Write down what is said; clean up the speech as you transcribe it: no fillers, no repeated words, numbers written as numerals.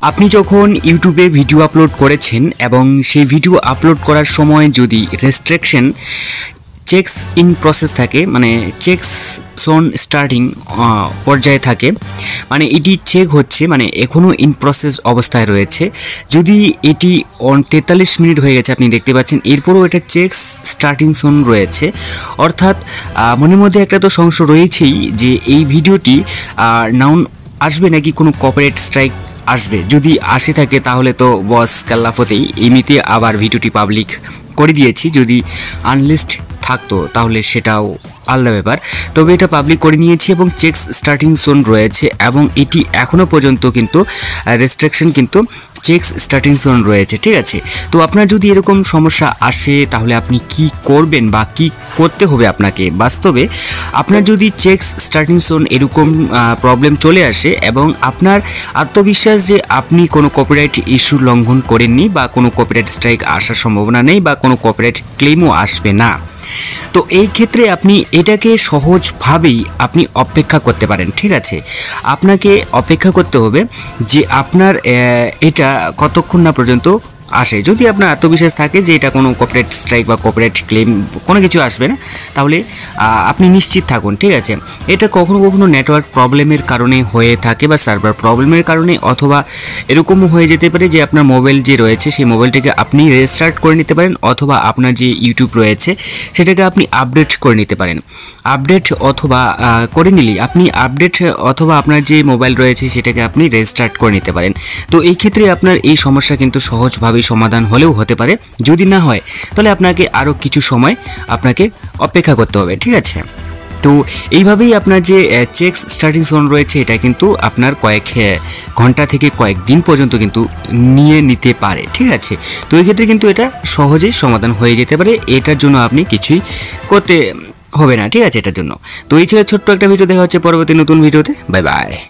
আপনি যখন ইউটিউবে ভিডিও আপলোড করেছেন এবং সেই ভিডিও আপলোড করার সময় যদি রেস্ট্রিকশন চেকস ইন প্রসেস থাকে, মানে চেকস সোন স্টার্টিং পর্যায়ে থাকে, মানে এটি চেক হচ্ছে, মানে এখনও ইন প্রসেস অবস্থায় রয়েছে। যদি এটি 43 মিনিট হয়ে গেছে, আপনি দেখতে পাচ্ছেন, এরপরও এটা চেকস স্টার্টিং সোন রয়েছে, অর্থাৎ মনের মধ্যে একটা তো সংশয় রয়েছেই যে এই ভিডিওটি নাউন আসবে নাকি কোনো কপিরাইট স্ট্রাইক আসবে। যদি আসে থাকে তাহলে তো বস কাল্লাফতেই, এমনিতে আবার ভিডিওটি পাবলিক করে দিয়েছি। যদি আনলিস্ট থাকতো তাহলে সেটাও আলাদা ব্যাপার, তবে এটা পাবলিক করে নিয়েছি এবং চেকস স্টার্টিং সোন রয়েছে এবং এটি এখনও পর্যন্ত কিন্তু রেস্ট্রিকশন কিন্তু চেকস স্টার্টিং সোন রয়েছে, ঠিক আছে। তো আপনার যদি এরকম সমস্যা আসে তাহলে আপনি কি করবেন বা কি করতে হবে আপনাকে বাস্তবে। আপনার যদি চেকস স্টার্টিং সোন এরকম প্রবলেম চলে আসে এবং আপনার আত্মবিশ্বাস যে আপনি কোনো কপিরাইট ইস্যু লঙ্ঘন করেননি বা কোনো কপিরাইট স্ট্রাইক আসার সম্ভাবনা নেই বা কোনো কপিরাইট ক্লেমও আসবে না, তো এই ক্ষেত্রে আপনি এটাকে সহজভাবেই আপনি অপেক্ষা করতে পারেন, ঠিক আছে। আপনাকে অপেক্ষা করতে হবে যে আপনার এটা কতক্ষণ না পর্যন্ত আসে। যদি আপনার আত্মবিশ্বাস থাকে যে এটা কোনো কপিরাইট স্ট্রাইক বা কপিরাইট ক্লেম কোনো কিছু আসবে না, তাহলে আপনি নিশ্চিত থাকুন, ঠিক আছে। এটা কখনো কখনো নেটওয়ার্ক প্রবলেমের কারণে হয়ে থাকে বা সার্ভার প্রবলেমের কারণে, অথবা এরকমও হয়ে যেতে পারে যে আপনার মোবাইল যে রয়েছে সেই মোবাইলটাকে আপনি রেস্টার্ট করে নিতে পারেন, অথবা আপনার যে ইউটিউব রয়েছে সেটাকে আপনি আপডেট করে নিতে পারেন। আপডেট অথবা করে নিলে আপনি আপডেট অথবা আপনার যে মোবাইল রয়েছে সেটাকে আপনি রেস্টার্ট করে নিতে পারেন। তো এই ক্ষেত্রে আপনার এই সমস্যা কিন্তু সহজভাবে সমাধান হলেও হতে পারে। যদি না হয় তাহলে আপনাকে আরও কিছু সময় আপনাকে অপেক্ষা করতে হবে, ঠিক আছে। তো এইভাবেই আপনার যে চেকস স্টার্টিং সোন রয়েছে এটা কিন্তু আপনার কয়েক ঘন্টা থেকে কয়েক দিন পর্যন্ত কিন্তু নিয়ে নিতে পারে, ঠিক আছে। তো এই ক্ষেত্রে কিন্তু এটা সহজেই সমাধান হয়ে যেতে পারে, এটার জন্য আপনি কিছুই করতে হবে না, ঠিক আছে এটার জন্য। তো এই ছিল ছোট্ট একটা ভিডিও, দেখা হচ্ছে পরবর্তী নতুন ভিডিওতে। Bye bye.